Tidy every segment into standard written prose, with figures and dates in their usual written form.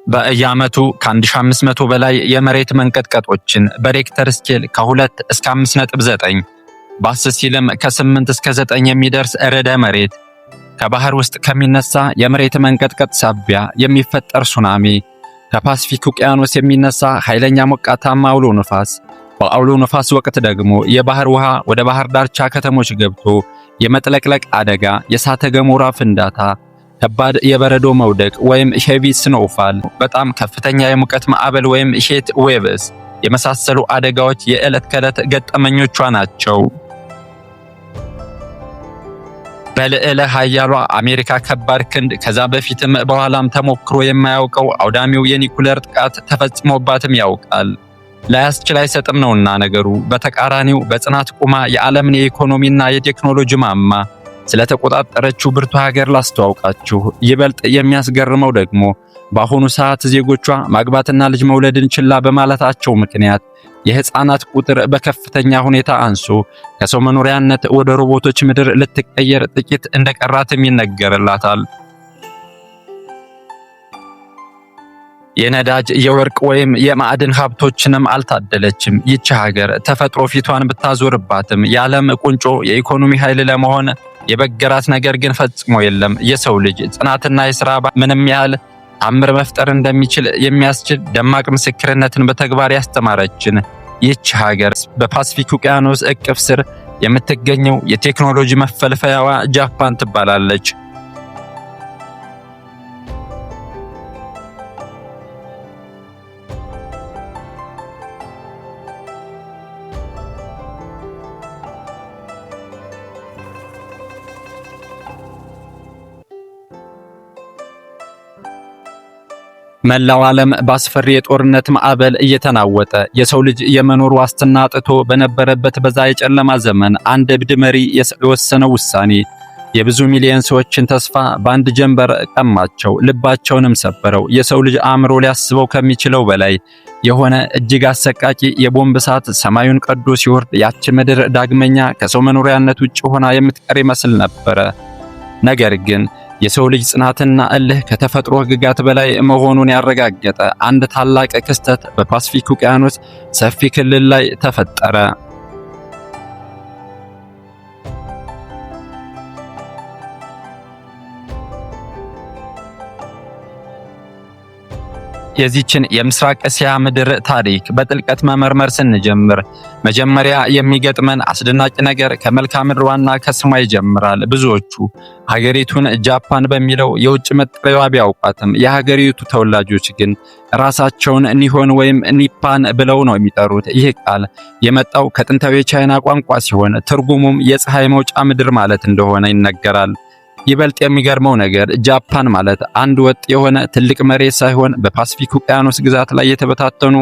በየዓመቱ ከ1500 በላይ የመሬት መንቀጥቀጦችን በሬክተር ስኬል ከ2 እስከ 5.9 ባስ ሲልም ከ8 እስከ 9 የሚደርስ ርዕደ መሬት ከባህር ውስጥ ከሚነሳ የመሬት መንቀጥቀጥ ሳቢያ የሚፈጠር ሱናሚ፣ ከፓሲፊክ ውቅያኖስ የሚነሳ ኃይለኛ ሞቃታማ አውሎ ነፋስ፣ በአውሎ ነፋስ ወቅት ደግሞ የባህር ውሃ ወደ ባህር ዳርቻ ከተሞች ገብቶ የመጥለቅለቅ አደጋ፣ የእሳተ ገሞራ ፍንዳታ፣ ከባድ የበረዶ መውደቅ ወይም ሄቪ ስኖውፋል፣ በጣም ከፍተኛ የሙቀት ማዕበል ወይም ሂት ዌቭስ የመሳሰሉ አደጋዎች የዕለት ከዕለት ገጠመኞቿ ናቸው። በልዕለ ኃያሏ አሜሪካ ከባድ ክንድ ከዛ በፊትም በኋላም ተሞክሮ የማያውቀው አውዳሚው የኒኩሌር ጥቃት ተፈጽሞባትም ያውቃል። ላያስችል አይሰጥም ነውና ነገሩ። በተቃራኒው በጽናት ቁማ የዓለምን የኢኮኖሚና የቴክኖሎጂ ማማ ስለተቆጣጠረችው ብርቱ ሀገር ላስተዋውቃችሁ። ይበልጥ የሚያስገርመው ደግሞ በአሁኑ ሰዓት ዜጎቿ ማግባትና ልጅ መውለድን ችላ በማለታቸው ምክንያት የህፃናት ቁጥር በከፍተኛ ሁኔታ አንሶ ከሰው መኖሪያነት ወደ ሮቦቶች ምድር ልትቀየር ጥቂት እንደቀራትም ይነገርላታል። የነዳጅ የወርቅ ወይም የማዕድን ሀብቶችንም አልታደለችም። ይህች ሀገር ተፈጥሮ ፊቷን ብታዞርባትም የዓለም ቁንጮ የኢኮኖሚ ኃይል ለመሆን የበገራት ነገር ግን ፈጽሞ የለም። የሰው ልጅ ጽናትና የሥራ ምንም ያህል አምር መፍጠር እንደሚችል የሚያስችል ደማቅ ምስክርነትን በተግባር ያስተማረችን ይህች ሀገር በፓሲፊክ ውቅያኖስ እቅፍ ስር የምትገኘው የቴክኖሎጂ መፈልፈያዋ ጃፓን ትባላለች። መላው ዓለም በአስፈሪ የጦርነት ማዕበል እየተናወጠ የሰው ልጅ የመኖር ዋስትና አጥቶ በነበረበት በዛ የጨለማ ዘመን አንድ እብድ መሪ የወሰነው ውሳኔ የብዙ ሚሊዮን ሰዎችን ተስፋ በአንድ ጀንበር ቀማቸው፣ ልባቸውንም ሰበረው። የሰው ልጅ አእምሮ ሊያስበው ከሚችለው በላይ የሆነ እጅግ አሰቃቂ የቦምብ እሳት ሰማዩን ቀዶ ሲወርድ ያች ምድር ዳግመኛ ከሰው መኖሪያነት ውጭ ሆና የምትቀር ይመስል ነበረ። ነገር ግን የሰው ልጅ ጽናትና እልህ ከተፈጥሮ ሕግጋት በላይ መሆኑን ያረጋገጠ አንድ ታላቅ ክስተት በፓሲፊክ ውቅያኖስ ሰፊ ክልል ላይ ተፈጠረ። የዚችን የምስራቅ እስያ ምድር ታሪክ በጥልቀት መመርመር ስንጀምር መጀመሪያ የሚገጥመን አስደናቂ ነገር ከመልክዓ ምድሯና ከስሟ ይጀምራል። ብዙዎቹ ሀገሪቱን ጃፓን በሚለው የውጭ መጠሪያዋ ቢያውቋትም የሀገሪቱ ተወላጆች ግን ራሳቸውን ኒሆን ወይም ኒፓን ብለው ነው የሚጠሩት። ይህ ቃል የመጣው ከጥንታዊ የቻይና ቋንቋ ሲሆን ትርጉሙም የፀሐይ መውጫ ምድር ማለት እንደሆነ ይነገራል። ይበልጥ የሚገርመው ነገር ጃፓን ማለት አንድ ወጥ የሆነ ትልቅ መሬት ሳይሆን በፓሲፊክ ውቅያኖስ ግዛት ላይ የተበታተኑ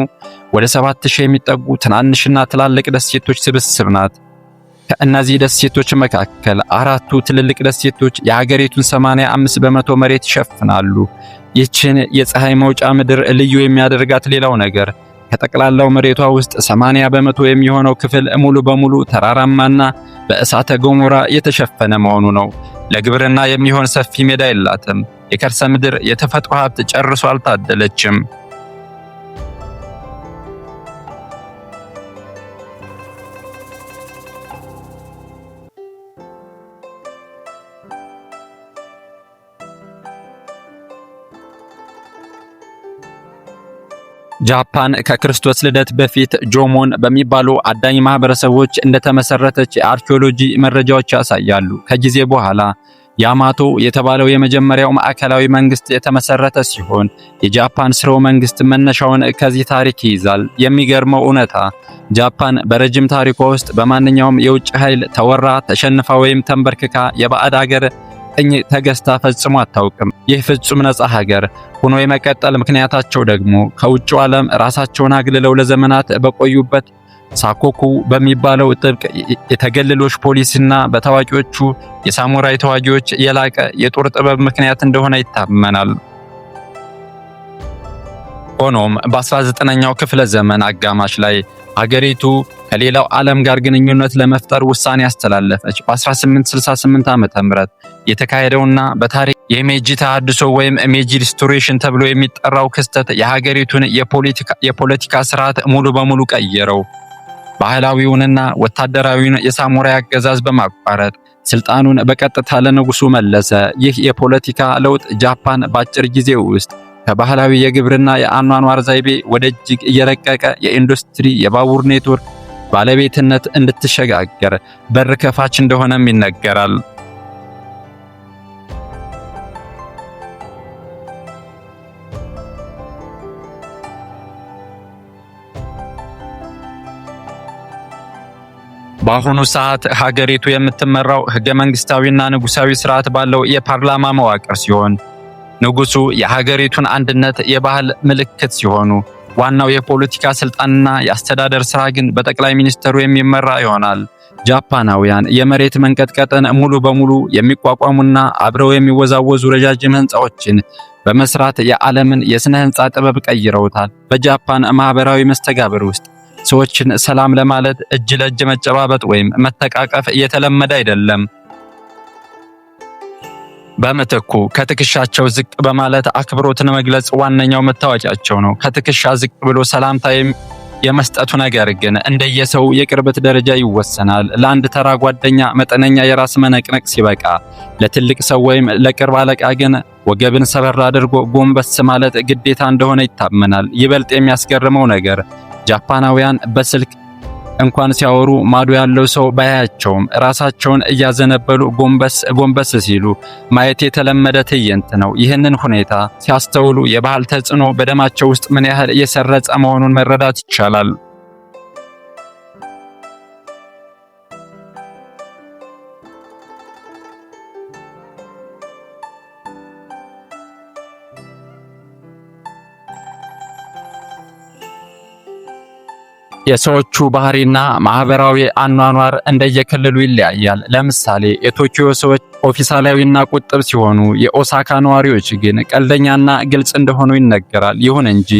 ወደ 7000 የሚጠጉ ትናንሽና ትላልቅ ደሴቶች ስብስብ ናት። ከእነዚህ ደሴቶች መካከል 4ቱ ትልልቅ ደሴቶች የሀገሪቱን 85% መሬት ይሸፍናሉ። ይህችን የፀሐይ መውጫ ምድር ልዩ የሚያደርጋት ሌላው ነገር ከጠቅላላው መሬቷ ውስጥ 80% የሚሆነው ክፍል ሙሉ በሙሉ ተራራማና በእሳተ ገሞራ የተሸፈነ መሆኑ ነው። ለግብርና የሚሆን ሰፊ ሜዳ የላትም። የከርሰ ምድር የተፈጥሮ ሀብት ጨርሶ አልታደለችም። ጃፓን ከክርስቶስ ልደት በፊት ጆሞን በሚባሉ አዳኝ ማህበረሰቦች እንደተመሰረተች የአርኪኦሎጂ መረጃዎች ያሳያሉ። ከጊዜ በኋላ ያማቶ የተባለው የመጀመሪያው ማዕከላዊ መንግስት የተመሰረተ ሲሆን የጃፓን ስርወ መንግስት መነሻውን ከዚህ ታሪክ ይይዛል። የሚገርመው እውነታ ጃፓን በረጅም ታሪኳ ውስጥ በማንኛውም የውጭ ኃይል ተወራ፣ ተሸንፋ ወይም ተንበርክካ የባዕድ ሀገር ቅኝ ተገዝታ ፈጽሞ አታውቅም። ይህ ፍጹም ነፃ ሀገር ሆኖ የመቀጠል ምክንያታቸው ደግሞ ከውጭው ዓለም ራሳቸውን አግልለው ለዘመናት በቆዩበት ሳኮኩ በሚባለው ጥብቅ የተገልሎሽ ፖሊሲና በታዋቂዎቹ የሳሙራይ ተዋጊዎች የላቀ የጦር ጥበብ ምክንያት እንደሆነ ይታመናል። ሆኖም በ19ኛው ክፍለ ዘመን አጋማሽ ላይ ሀገሪቱ ከሌላው ዓለም ጋር ግንኙነት ለመፍጠር ውሳኔ ያስተላለፈች። በ1868 ዓ.ም የተካሄደውና በታሪክ የሜጂ ተሐድሶ ወይም ሜጂ ሪስቶሬሽን ተብሎ የሚጠራው ክስተት የሀገሪቱን የፖለቲካ ስርዓት ሙሉ በሙሉ ቀየረው። ባህላዊውንና ወታደራዊውን የሳሙራይ አገዛዝ በማቋረጥ ስልጣኑን በቀጥታ ለንጉሱ መለሰ። ይህ የፖለቲካ ለውጥ ጃፓን በአጭር ጊዜ ውስጥ ከባህላዊ የግብርና የአኗኗር ዘይቤ ወደ እጅግ እየረቀቀ የኢንዱስትሪ የባቡር ኔትወርክ ባለቤትነት እንድትሸጋገር በር ከፋች እንደሆነም ይነገራል። በአሁኑ ሰዓት ሀገሪቱ የምትመራው ህገ መንግስታዊና ንጉሳዊ ስርዓት ባለው የፓርላማ መዋቅር ሲሆን ንጉሱ የሀገሪቱን አንድነት የባህል ምልክት ሲሆኑ ዋናው የፖለቲካ ስልጣንና የአስተዳደር ስራ ግን በጠቅላይ ሚኒስትሩ የሚመራ ይሆናል። ጃፓናውያን የመሬት መንቀጥቀጥን ሙሉ በሙሉ የሚቋቋሙና አብረው የሚወዛወዙ ረጃጅም ህንፃዎችን በመስራት የዓለምን የስነ ህንፃ ጥበብ ቀይረውታል። በጃፓን ማህበራዊ መስተጋብር ውስጥ ሰዎችን ሰላም ለማለት እጅ ለእጅ መጨባበጥ ወይም መተቃቀፍ እየተለመደ አይደለም። በምትኩ ከትከሻቸው ዝቅ በማለት አክብሮትን መግለጽ ዋነኛው መታወቂያቸው ነው። ከትከሻ ዝቅ ብሎ ሰላምታ የመስጠቱ ነገር ግን እንደየሰው የቅርበት ደረጃ ይወሰናል። ለአንድ ተራ ጓደኛ መጠነኛ የራስ መነቅነቅ ሲበቃ፣ ለትልቅ ሰው ወይም ለቅርብ አለቃ ግን ወገብን ሰበር አድርጎ ጎንበስ ማለት ግዴታ እንደሆነ ይታመናል። ይበልጥ የሚያስገርመው ነገር ጃፓናውያን በስልክ እንኳን ሲያወሩ ማዶ ያለው ሰው ባያቸውም ራሳቸውን እያዘነበሉ ጎንበስ ሲሉ ማየት የተለመደ ትዕይንት ነው። ይህንን ሁኔታ ሲያስተውሉ የባህል ተጽዕኖ በደማቸው ውስጥ ምን ያህል እየሰረጸ መሆኑን መረዳት ይቻላል። የሰዎቹ ባህሪና ማህበራዊ አኗኗር እንደየክልሉ ይለያያል። ለምሳሌ የቶኪዮ ሰዎች ኦፊሳላዊና ቁጥብ ሲሆኑ፣ የኦሳካ ነዋሪዎች ግን ቀልደኛና ግልጽ እንደሆኑ ይነገራል። ይሁን እንጂ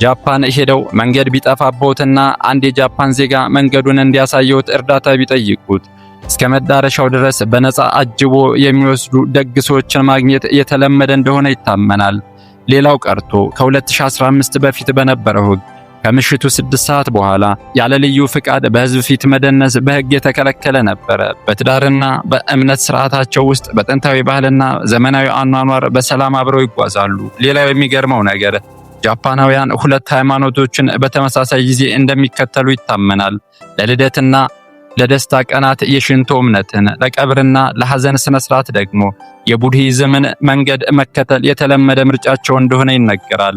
ጃፓን ሄደው መንገድ ቢጠፋቦትና አንድ የጃፓን ዜጋ መንገዱን እንዲያሳየውት እርዳታ ቢጠይቁት እስከ መዳረሻው ድረስ በነፃ አጅቦ የሚወስዱ ደግ ሰዎችን ማግኘት የተለመደ እንደሆነ ይታመናል። ሌላው ቀርቶ ከ2015 በፊት በነበረው ሕግ ከምሽቱ 6 ሰዓት በኋላ ያለ ልዩ ፍቃድ በህዝብ ፊት መደነስ በህግ የተከለከለ ነበር። በትዳርና በእምነት ስርዓታቸው ውስጥ በጥንታዊ ባህልና ዘመናዊ አኗኗር በሰላም አብረው ይጓዛሉ። ሌላው የሚገርመው ነገር ጃፓናውያን ሁለት ሃይማኖቶችን በተመሳሳይ ጊዜ እንደሚከተሉ ይታመናል። ለልደትና ለደስታ ቀናት የሽንቶ እምነትን፣ ለቀብርና ለሐዘን ስነ ስርዓት ደግሞ የቡድሂዝምን መንገድ መከተል የተለመደ ምርጫቸው እንደሆነ ይነገራል።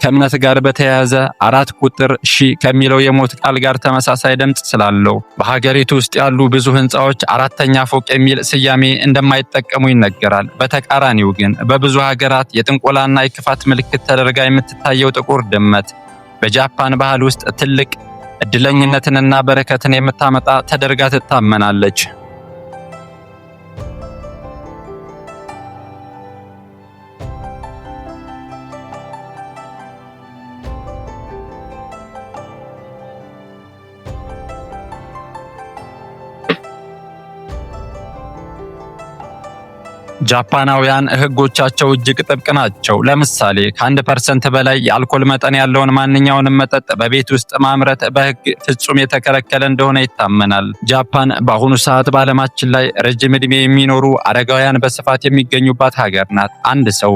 ከእምነት ጋር በተያያዘ 4 ቁጥር ሺ ከሚለው የሞት ቃል ጋር ተመሳሳይ ድምጽ ስላለው በሀገሪቱ ውስጥ ያሉ ብዙ ህንፃዎች 4ኛ ፎቅ የሚል ስያሜ እንደማይጠቀሙ ይነገራል። በተቃራኒው ግን በብዙ ሀገራት የጥንቆላና የክፋት ምልክት ተደርጋ የምትታየው ጥቁር ድመት በጃፓን ባህል ውስጥ ትልቅ እድለኝነትንና በረከትን የምታመጣ ተደርጋ ትታመናለች። ጃፓናውያን ህጎቻቸው እጅግ ጥብቅ ናቸው። ለምሳሌ ከ1% በላይ የአልኮል መጠን ያለውን ማንኛውንም መጠጥ በቤት ውስጥ ማምረት በህግ ፍጹም የተከለከለ እንደሆነ ይታመናል። ጃፓን በአሁኑ ሰዓት በዓለማችን ላይ ረጅም ዕድሜ የሚኖሩ አረጋውያን በስፋት የሚገኙባት ሀገር ናት። አንድ ሰው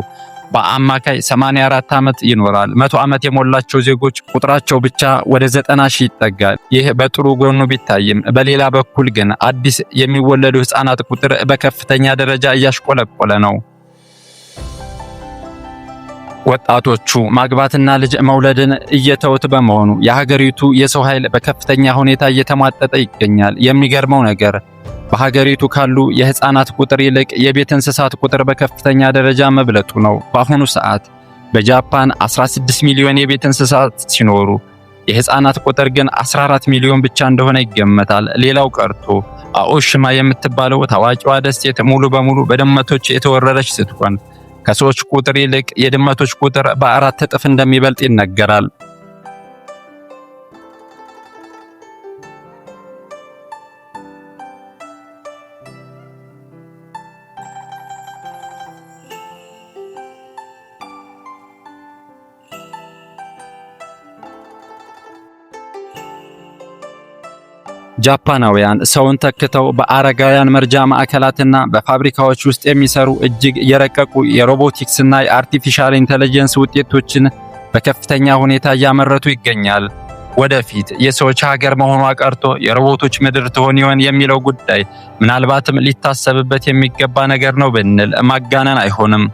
በአማካይ 84 ዓመት ይኖራል። 100 ዓመት የሞላቸው ዜጎች ቁጥራቸው ብቻ ወደ 90 ሺህ ይጠጋል። ይህ በጥሩ ጎኑ ቢታይም በሌላ በኩል ግን አዲስ የሚወለዱ ህፃናት ቁጥር በከፍተኛ ደረጃ እያሽቆለቆለ ነው። ወጣቶቹ ማግባትና ልጅ መውለድን እየተውት በመሆኑ የሀገሪቱ የሰው ኃይል በከፍተኛ ሁኔታ እየተሟጠጠ ይገኛል። የሚገርመው ነገር በሀገሪቱ ካሉ የህፃናት ቁጥር ይልቅ የቤት እንስሳት ቁጥር በከፍተኛ ደረጃ መብለጡ ነው። በአሁኑ ሰዓት በጃፓን 16 ሚሊዮን የቤት እንስሳት ሲኖሩ የህፃናት ቁጥር ግን 14 ሚሊዮን ብቻ እንደሆነ ይገመታል። ሌላው ቀርቶ አኦሺማ የምትባለው ታዋቂዋ ደሴት ሙሉ በሙሉ በድመቶች የተወረረች ስትሆን ከሰዎች ቁጥር ይልቅ የድመቶች ቁጥር በ4 እጥፍ እንደሚበልጥ ይነገራል። ጃፓናውያን ሰውን ተክተው በአረጋውያን መርጃ ማዕከላትና በፋብሪካዎች ውስጥ የሚሰሩ እጅግ የረቀቁ የሮቦቲክስና የአርቲፊሻል ኢንተለጀንስ ውጤቶችን በከፍተኛ ሁኔታ እያመረቱ ይገኛል። ወደፊት የሰዎች ሀገር መሆኗ ቀርቶ የሮቦቶች ምድር ትሆን ይሆን የሚለው ጉዳይ ምናልባትም ሊታሰብበት የሚገባ ነገር ነው ብንል ማጋነን አይሆንም።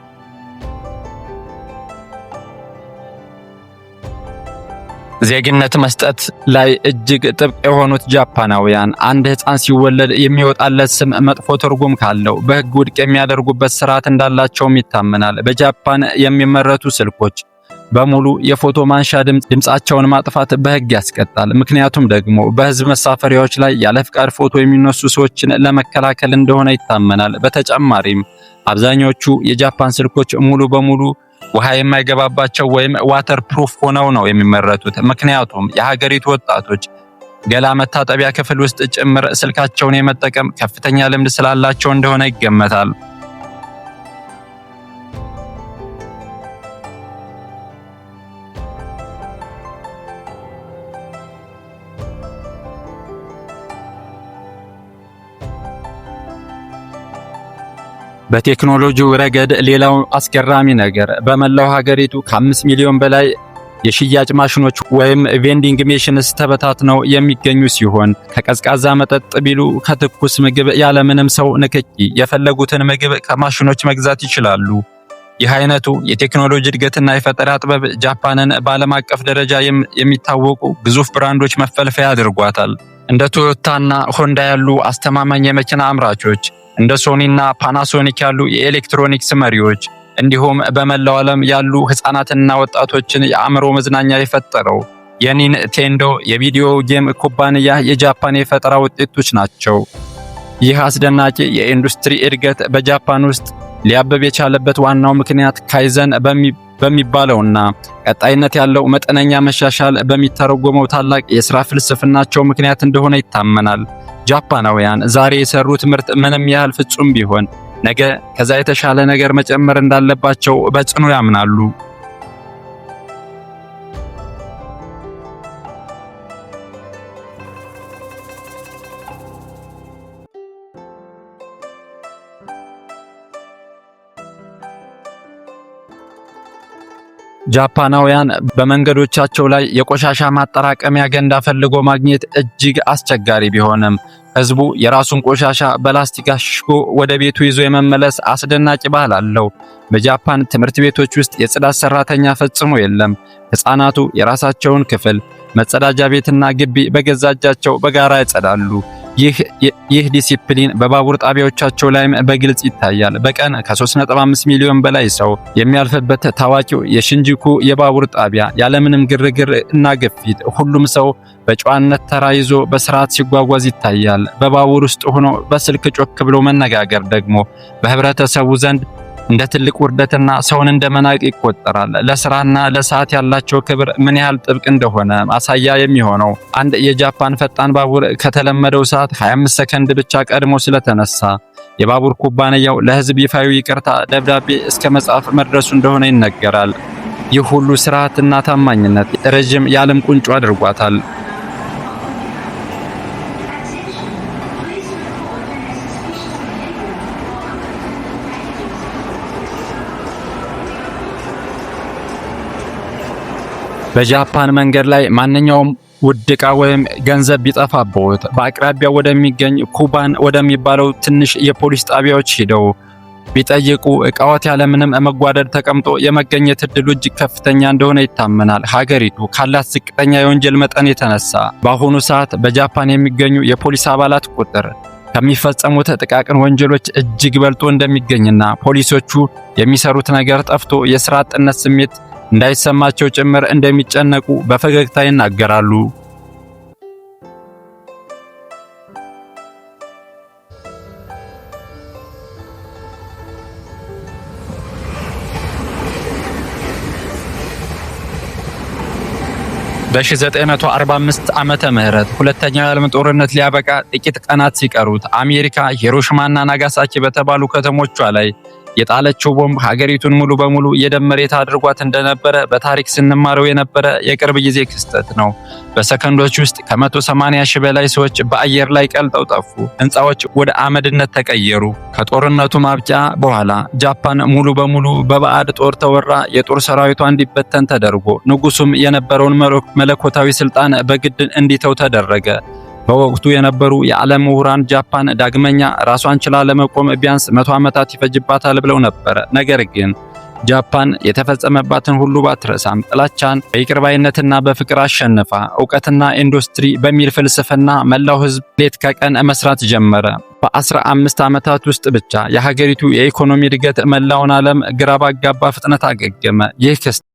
ዜግነት መስጠት ላይ እጅግ ጥብቅ የሆኑት ጃፓናውያን አንድ ሕፃን ሲወለድ የሚወጣለት ስም መጥፎ ትርጉም ካለው በሕግ ውድቅ የሚያደርጉበት ስርዓት እንዳላቸውም ይታመናል። በጃፓን የሚመረቱ ስልኮች በሙሉ የፎቶ ማንሻ ድምጻቸውን ማጥፋት በሕግ ያስቀጣል። ምክንያቱም ደግሞ በህዝብ መሳፈሪያዎች ላይ ያለ ፍቃድ ፎቶ የሚነሱ ሰዎችን ለመከላከል እንደሆነ ይታመናል። በተጨማሪም አብዛኞቹ የጃፓን ስልኮች ሙሉ በሙሉ ውሃ የማይገባባቸው ወይም ዋተር ፕሩፍ ሆነው ነው የሚመረቱት። ምክንያቱም የሀገሪቱ ወጣቶች ገላ መታጠቢያ ክፍል ውስጥ ጭምር ስልካቸውን የመጠቀም ከፍተኛ ልምድ ስላላቸው እንደሆነ ይገመታል። በቴክኖሎጂው ረገድ ሌላው አስገራሚ ነገር በመላው ሀገሪቱ ከ5 ሚሊዮን በላይ የሽያጭ ማሽኖች ወይም ቬንዲንግ ሜሽንስ ተበታትነው የሚገኙ ሲሆን ከቀዝቃዛ መጠጥ ቢሉ ከትኩስ ምግብ ያለምንም ሰው ንክኪ የፈለጉትን ምግብ ከማሽኖች መግዛት ይችላሉ። ይህ አይነቱ የቴክኖሎጂ እድገትና የፈጠራ ጥበብ ጃፓንን በዓለም አቀፍ ደረጃ የሚታወቁ ግዙፍ ብራንዶች መፈልፈያ አድርጓታል። እንደ ቶዮታና ሆንዳ ያሉ አስተማማኝ የመኪና አምራቾች፣ እንደ ሶኒና ፓናሶኒክ ያሉ የኤሌክትሮኒክስ መሪዎች እንዲሁም በመላው ዓለም ያሉ ህፃናትና ወጣቶችን የአእምሮ መዝናኛ የፈጠረው የኒንቴንዶ የቪዲዮ ጌም ኩባንያ የጃፓን የፈጠራ ውጤቶች ናቸው። ይህ አስደናቂ የኢንዱስትሪ እድገት በጃፓን ውስጥ ሊያበብ የቻለበት ዋናው ምክንያት ካይዘን በሚባለውና ቀጣይነት ያለው መጠነኛ መሻሻል በሚተረጎመው ታላቅ የሥራ ፍልስፍናቸው ምክንያት እንደሆነ ይታመናል። ጃፓናውያን ዛሬ የሰሩት ምርት ምንም ያህል ፍጹም ቢሆን ነገ ከዛ የተሻለ ነገር መጨመር እንዳለባቸው በጽኑ ያምናሉ። ጃፓናውያን በመንገዶቻቸው ላይ የቆሻሻ ማጠራቀሚያ ገንዳ ፈልጎ ማግኘት እጅግ አስቸጋሪ ቢሆንም ህዝቡ የራሱን ቆሻሻ በላስቲክ አሽጎ ወደ ቤቱ ይዞ የመመለስ አስደናቂ ባህል አለው። በጃፓን ትምህርት ቤቶች ውስጥ የጽዳት ሰራተኛ ፈጽሞ የለም። ህፃናቱ የራሳቸውን ክፍል፣ መጸዳጃ ቤትና ግቢ በገዛ እጃቸው በጋራ ያጸዳሉ። ይህ ዲሲፕሊን በባቡር ጣቢያዎቻቸው ላይም በግልጽ ይታያል። በቀን ከ3.5 ሚሊዮን በላይ ሰው የሚያልፍበት ታዋቂው የሺንጁኩ የባቡር ጣቢያ ያለምንም ግርግር እና ግፊት ሁሉም ሰው በጨዋነት ተራ ይዞ በስርዓት ሲጓጓዝ ይታያል። በባቡር ውስጥ ሆኖ በስልክ ጮክ ብሎ መነጋገር ደግሞ በህብረተሰቡ ዘንድ እንደ ትልቅ ውርደትና ሰውን እንደመናቅ ይቆጠራል። ለስራና ለሰዓት ያላቸው ክብር ምን ያህል ጥብቅ እንደሆነ ማሳያ የሚሆነው አንድ የጃፓን ፈጣን ባቡር ከተለመደው ሰዓት 25 ሰከንድ ብቻ ቀድሞ ስለተነሳ የባቡር ኩባንያው ለህዝብ ይፋዊ ይቅርታ ደብዳቤ እስከ መጻፍ መድረሱ እንደሆነ ይነገራል። ይህ ሁሉ ስርዓትና ታማኝነት ረጅም የዓለም ቁንጮ አድርጓታል። በጃፓን መንገድ ላይ ማንኛውም ውድ ዕቃ ወይም ገንዘብ ቢጠፋብዎት በአቅራቢያው ወደሚገኝ ኩባን ወደሚባለው ትንሽ የፖሊስ ጣቢያዎች ሄደው ቢጠይቁ ዕቃዎት ያለምንም መጓደል ተቀምጦ የመገኘት ዕድሉ እጅግ ከፍተኛ እንደሆነ ይታመናል። ሀገሪቱ ካላት ዝቅተኛ የወንጀል መጠን የተነሳ በአሁኑ ሰዓት በጃፓን የሚገኙ የፖሊስ አባላት ቁጥር ከሚፈጸሙት ጥቃቅን ወንጀሎች እጅግ በልጦ እንደሚገኝና ፖሊሶቹ የሚሰሩት ነገር ጠፍቶ የሥራ አጥነት ስሜት እንዳይሰማቸው ጭምር እንደሚጨነቁ በፈገግታ ይናገራሉ። በ1945 ዓመተ ምህረት ሁለተኛው የዓለም ጦርነት ሊያበቃ ጥቂት ቀናት ሲቀሩት አሜሪካ ሂሮሺማና ናጋሳኪ በተባሉ ከተሞቿ ላይ የጣለችው ቦምብ ሀገሪቱን ሙሉ በሙሉ የደም መሬት አድርጓት እንደነበረ በታሪክ ስንማረው የነበረ የቅርብ ጊዜ ክስተት ነው። በሰከንዶች ውስጥ ከ180 ሺህ በላይ ሰዎች በአየር ላይ ቀልጠው ጠፉ። ሕንፃዎች ወደ አመድነት ተቀየሩ። ከጦርነቱ ማብቂያ በኋላ ጃፓን ሙሉ በሙሉ በባዕድ ጦር ተወራ። የጦር ሰራዊቷ እንዲበተን ተደርጎ ንጉሱም የነበረውን መለኮታዊ ስልጣን በግድ እንዲተው ተደረገ። በወቅቱ የነበሩ የዓለም ምሁራን ጃፓን ዳግመኛ ራሷን ችላ ለመቆም ቢያንስ 100 ዓመታት ይፈጅባታል ብለው ነበር። ነገር ግን ጃፓን የተፈጸመባትን ሁሉ ባትረሳም ጥላቻን በይቅር ባይነትና በፍቅር አሸንፋ ዕውቀትና ኢንዱስትሪ በሚል ፍልስፍና መላው ሕዝብ ሌት ከቀን መስራት ጀመረ። በ15 ዓመታት ውስጥ ብቻ የሀገሪቱ የኢኮኖሚ እድገት መላውን ዓለም ግራ ባጋባ ፍጥነት አገገመ። ይህ ክስተት